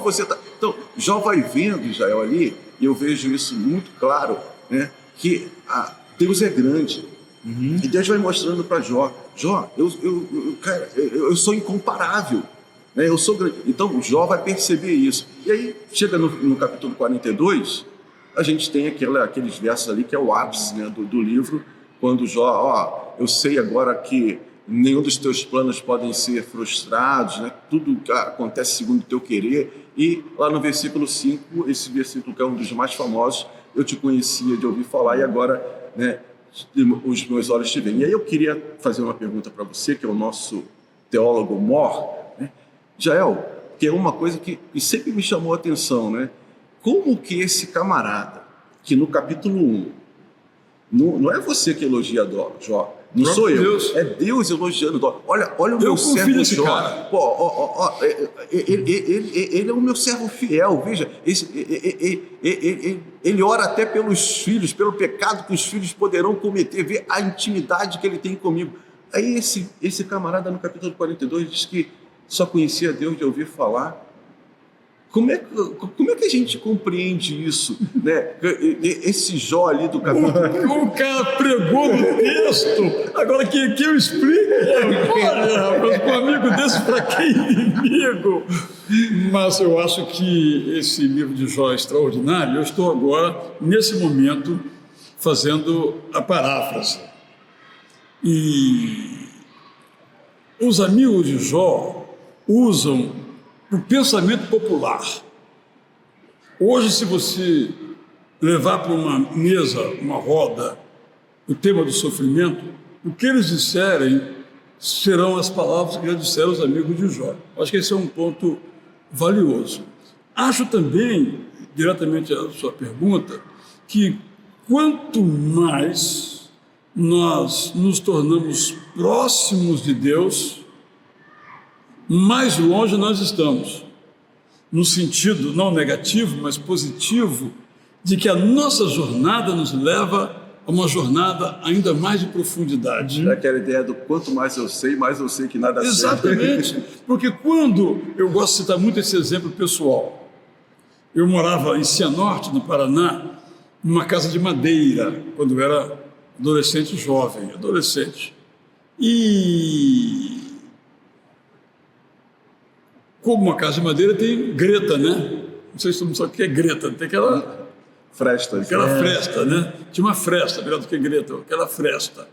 você está? Então, Jó vai vendo, Israel, ali, e eu vejo isso muito claro, né, que Deus é grande. E Deus vai mostrando para Jó: Jó, eu sou incomparável, né? Eu sou grande. Então Jó vai perceber isso. E aí chega no capítulo 42, a gente tem aqueles versos ali que é o ápice, né, do livro, quando Jó: eu sei agora que nenhum dos teus planos podem ser frustrados, né? Tudo acontece segundo o teu querer. E lá no versículo 5, esse versículo que é um dos mais famosos: eu te conhecia de ouvir falar e agora, né, os meus olhos te veem. E aí eu queria fazer uma pergunta para você, que é o nosso teólogo mor, né? Jael, que é uma coisa que sempre me chamou a atenção, né? Como que esse camarada, que no capítulo 1, não é você que elogia Jó, não sou eu, Deus. É Deus elogiando Jó. Olha o meu servo Jó. Ele é o meu servo fiel, veja. Ele ora até pelos filhos, pelo pecado que os filhos poderão cometer, vê a intimidade que ele tem comigo. Aí esse camarada no capítulo 42 diz que só conhecia Deus de ouvir falar. Como é que a gente compreende isso, né? Esse Jó ali do capítulo... O cara pregou no texto, agora que eu explico, olha, mas com um amigo desse, para que inimigo? Mas eu acho que esse livro de Jó é extraordinário. Eu estou agora, nesse momento, fazendo a paráfrase. E os amigos de Jó usam o pensamento popular. Hoje, se você levar para uma mesa, uma roda, o tema do sofrimento, o que eles disserem serão as palavras que já disseram os amigos de Jó. Acho que esse é um ponto valioso. Acho também, diretamente à sua pergunta, que quanto mais nós nos tornamos próximos de Deus, mais longe nós estamos. No sentido não negativo, mas positivo, de que a nossa jornada nos leva a uma jornada ainda mais de profundidade. É aquela ideia do quanto mais eu sei que nada sei. Exatamente, porque quando, eu gosto de citar muito esse exemplo pessoal, eu morava em Cianorte, no Paraná, numa casa de madeira, quando eu era adolescente. E como uma casa de madeira tem greta, né? Não sei se todo mundo sabe o que é greta, tem aquela Fresta. fresta, né? Tinha uma fresta, melhor do que greta, aquela fresta.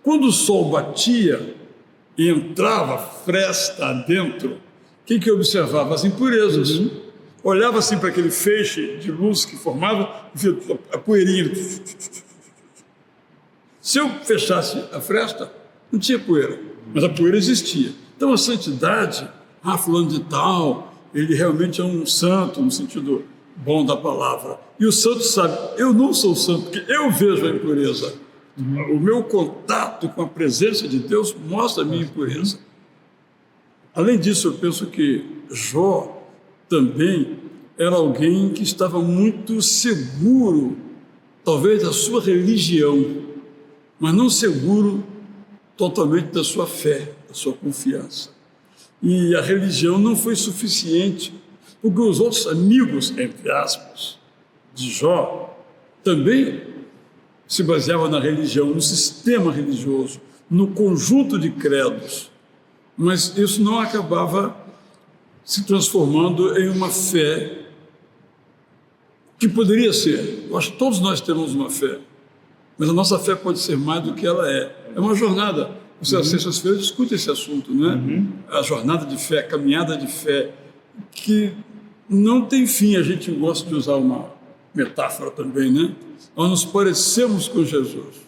Quando o sol batia e entrava fresta dentro, o que eu observava? As impurezas. Olhava assim para aquele feixe de luz que formava, e via a poeirinha. Se eu fechasse a fresta, não tinha poeira, mas a poeira existia. Então a santidade, fulano de tal, ele realmente é um santo, no sentido bom da palavra. E o santo sabe, eu não sou santo, porque eu vejo a impureza. O meu contato com a presença de Deus mostra a minha impureza. Além disso, eu penso que Jó também era alguém que estava muito seguro, talvez da sua religião, mas não seguro totalmente da sua fé, da sua confiança. E a religião não foi suficiente, porque os outros amigos, entre aspas, de Jó, também se baseavam na religião, no sistema religioso, no conjunto de credos, mas isso não acabava se transformando em uma fé que poderia ser. Eu acho que todos nós temos uma fé, mas a nossa fé pode ser mais do que ela é. É uma jornada. Você, às sextas-feiras, discute esse assunto, né? A jornada de fé, a caminhada de fé, que não tem fim. A gente gosta de usar uma metáfora também, né? Nós nos parecemos com Jesus.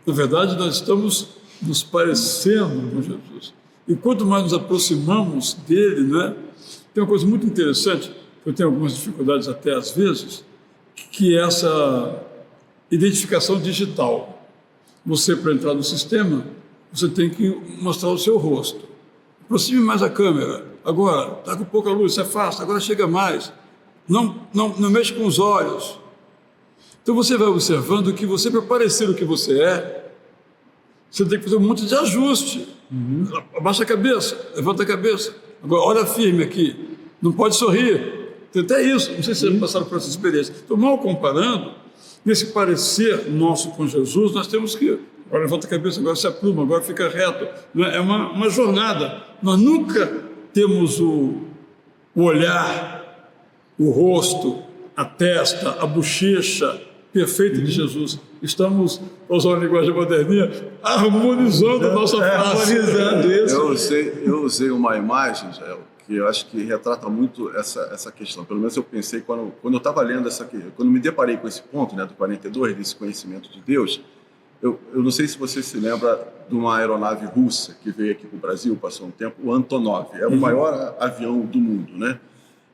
Na verdade, nós estamos nos parecendo com Jesus. E quanto mais nos aproximamos dele, né? Tem uma coisa muito interessante, eu tenho algumas dificuldades até às vezes, que é essa identificação digital. Você, para entrar no sistema, você tem que mostrar o seu rosto. Aproxime mais a câmera. Agora, está com pouca luz, se afasta, agora chega mais. Não mexe com os olhos. Então você vai observando que você, para parecer o que você é, você tem que fazer um monte de ajuste. Abaixa a cabeça, levanta a cabeça. Agora, olha firme aqui. Não pode sorrir. Tem até isso. Não sei se vocês passaram por essa experiência. Então, mal comparando, nesse parecer nosso com Jesus, nós temos que... Agora levanta a cabeça, agora se apruma, agora fica reto. É uma jornada. Nós nunca temos o olhar, o rosto, a testa, a bochecha perfeita de Jesus. Estamos, para usar uma linguagem moderninha, harmonizando a nossa face. Harmonizando isso. Eu usei uma imagem, Jael, que eu acho que retrata muito essa questão. Pelo menos eu pensei, quando eu estava lendo quando me deparei com esse ponto, né, do 42, desse conhecimento de Deus, eu não sei se você se lembra de uma aeronave russa que veio aqui para o Brasil, passou um tempo, o Antonov. Era o maior avião do mundo, né?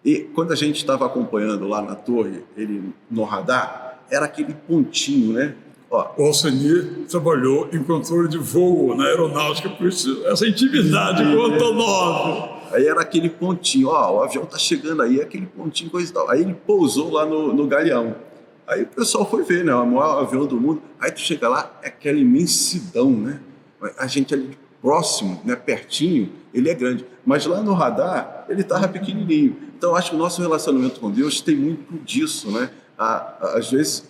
E quando a gente estava acompanhando lá na torre, ele no radar, era aquele pontinho, né? Ó, O Alcenir trabalhou em controle de voo na aeronáutica, por isso essa intimidade com o Antonov. aí era aquele pontinho, ó, o avião tá chegando aí, aquele pontinho, coisa e tal. Aí ele pousou lá no Galeão. Aí o pessoal foi ver, né? O maior avião do mundo. Aí tu chega lá, é aquela imensidão, né? A gente ali próximo, né? Pertinho, ele é grande. Mas lá no radar, ele estava pequenininho. Então, acho que o nosso relacionamento com Deus tem muito disso, né? Às vezes,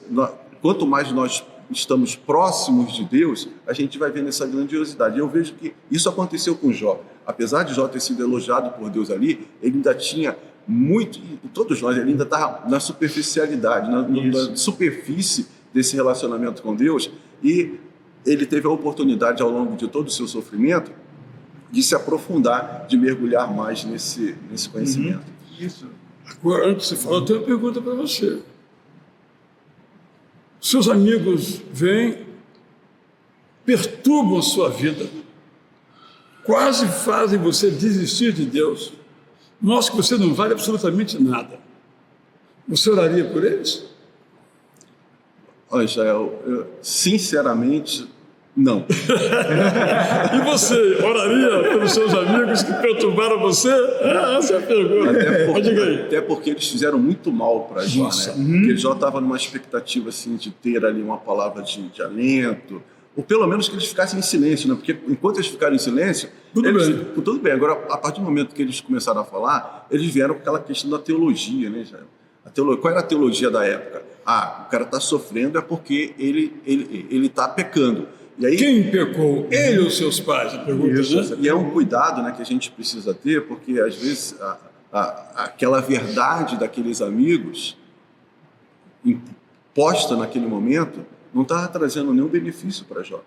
quanto mais nós estamos próximos de Deus, a gente vai vendo essa grandiosidade. E eu vejo que isso aconteceu com Jó. Apesar de Jó ter sido elogiado por Deus ali, ele ainda tinha muito, e todos nós, ele ainda está na superficialidade, na superfície desse relacionamento com Deus, e ele teve a oportunidade, ao longo de todo o seu sofrimento, de se aprofundar, de mergulhar mais nesse conhecimento. Isso. Agora, antes de você falar, eu tenho uma pergunta para você. Seus amigos vêm perturbam a sua vida, quase fazem você desistir de Deus, mostram que você não vale absolutamente nada. Você oraria por eles? Olha, Israel, sinceramente, não. E você oraria pelos seus amigos que perturbaram você? Essa é a pergunta. Até porque eles fizeram muito mal para Jó, Nossa. né? Porque Jó estava numa expectativa assim, de ter ali uma palavra de alento, ou pelo menos que eles ficassem em silêncio, né? Porque enquanto eles ficaram em silêncio, tudo bem. Agora, a partir do momento que eles começaram a falar, eles vieram com aquela questão da teologia, né, Israel? Qual era a teologia da época? O cara está sofrendo é porque ele está pecando. E aí, quem pecou? Ele ou seus pais? A pergunta, né? E é um cuidado, né, que a gente precisa ter, porque às vezes aquela verdade daqueles amigos posta naquele momento não estava trazendo nenhum benefício para Jó.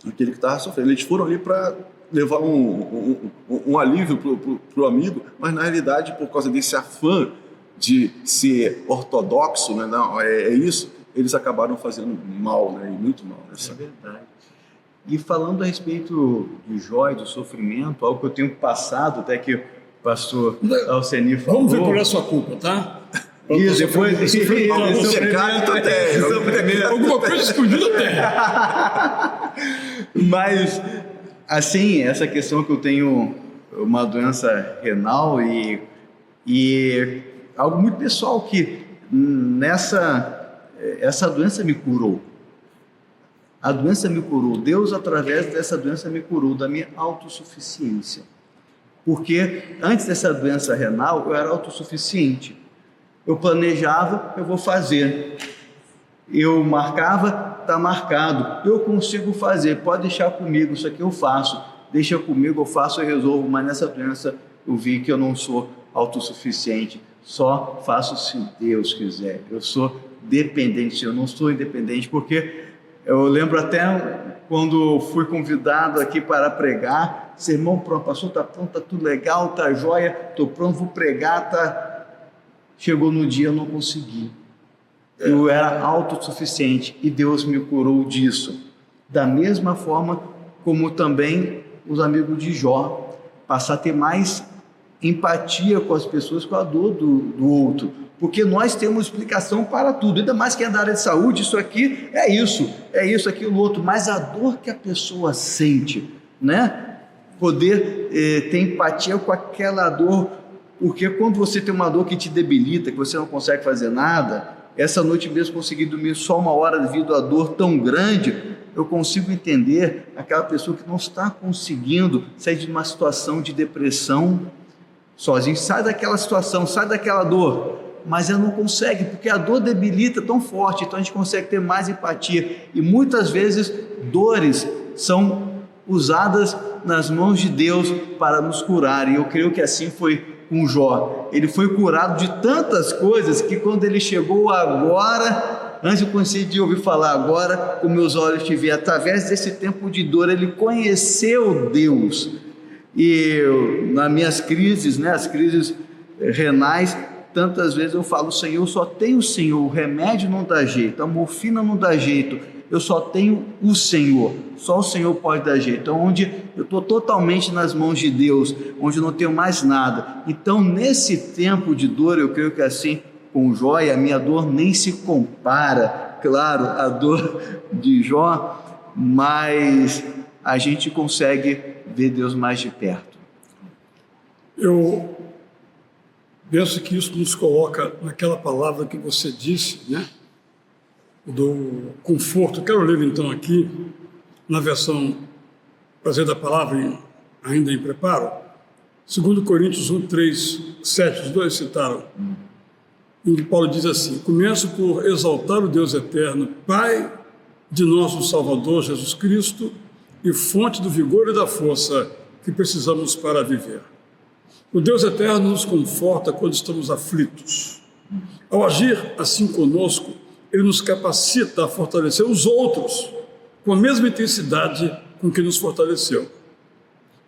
Aquele que estava sofrendo. Eles foram ali para levar um alívio para o amigo, mas na realidade, por causa desse afã de ser ortodoxo, né, não, é isso, eles acabaram fazendo mal, né, e muito mal. Né, é verdade. E falando a respeito de Jó e do sofrimento, algo que eu tenho passado, até que o pastor Alceni falou... Vamos ver por essa culpa, tá? Isso, depois... Alguma coisa escondida tem. Mas, assim, essa questão que eu tenho uma doença renal e algo muito pessoal que essa doença me curou. A doença me curou. Deus, através dessa doença, me curou da minha autossuficiência. Porque antes dessa doença renal, eu era autossuficiente. Eu planejava, eu vou fazer. Eu marcava, está marcado. Eu consigo fazer, pode deixar comigo, isso aqui eu faço. Deixa comigo, eu faço, eu resolvo. Mas nessa doença eu vi que eu não sou autossuficiente. Só faço se Deus quiser. Eu sou dependente, eu não sou independente, porque eu lembro até quando fui convidado aqui para pregar, sermão pronto, pastor, está pronto, está tudo legal, está jóia, estou pronto, vou pregar, tá... Chegou no dia, eu não consegui. Eu era autossuficiente e Deus me curou disso. Da mesma forma como também os amigos de Jó, passar a ter mais empatia com as pessoas, com a dor do outro, porque nós temos explicação para tudo, ainda mais que é da área de saúde, isso aqui é isso, aquilo, outro, mas a dor que a pessoa sente, né? Poder ter empatia com aquela dor, porque quando você tem uma dor que te debilita, que você não consegue fazer nada, essa noite mesmo consegui dormir só 1 hora devido à dor tão grande, eu consigo entender aquela pessoa que não está conseguindo sair de uma situação de depressão sozinho, sai daquela situação, sai daquela dor, mas ela não consegue, porque a dor debilita tão forte, então a gente consegue ter mais empatia, e muitas vezes dores são usadas nas mãos de Deus para nos curar, e eu creio que assim foi com Jó. Ele foi curado de tantas coisas que quando ele chegou agora, antes eu consegui ouvir falar, agora com meus olhos te vi, através desse tempo de dor, ele conheceu Deus. E nas minhas crises, né, as crises renais, tantas vezes eu falo, Senhor, só tenho o Senhor, o remédio não dá jeito, a morfina não dá jeito, eu só tenho o Senhor, só o Senhor pode dar jeito. Então, onde eu estou totalmente nas mãos de Deus, onde eu não tenho mais nada. Então, nesse tempo de dor, eu creio que assim, com Jó, a minha dor nem se compara, claro, a dor de Jó, mas a gente consegue ver Deus mais de perto. Eu penso que isso nos coloca naquela palavra que você disse, né? Do conforto. Quero ler então aqui, na versão Prazer da Palavra, ainda em preparo, 2 Coríntios 1, 3, 7, os dois citaram, em que Paulo diz assim: começo por exaltar o Deus eterno, Pai de nosso Salvador Jesus Cristo e fonte do vigor e da força que precisamos para viver. O Deus eterno nos conforta quando estamos aflitos. Ao agir assim conosco, Ele nos capacita a fortalecer os outros com a mesma intensidade com que nos fortaleceu.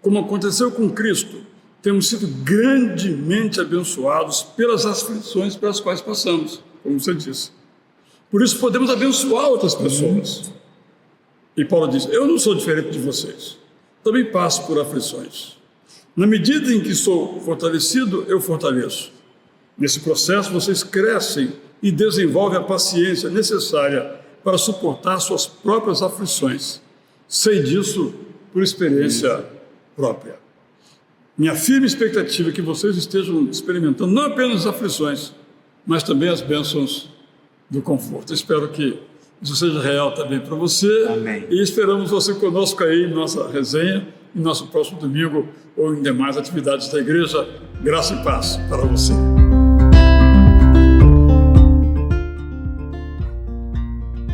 Como aconteceu com Cristo, temos sido grandemente abençoados pelas aflições pelas quais passamos, como você disse. Por isso podemos abençoar outras pessoas. E Paulo diz: eu não sou diferente de vocês, também passo por aflições. Na medida em que sou fortalecido, eu fortaleço. Nesse processo, vocês crescem e desenvolvem a paciência necessária para suportar suas próprias aflições. Sei disso por experiência própria. Minha firme expectativa é que vocês estejam experimentando não apenas as aflições, mas também as bênçãos do conforto. Espero que isso seja real também para você. Amém. E esperamos você conosco aí em nossa resenha, em nosso próximo domingo ou em demais atividades da igreja. Graça e paz para você.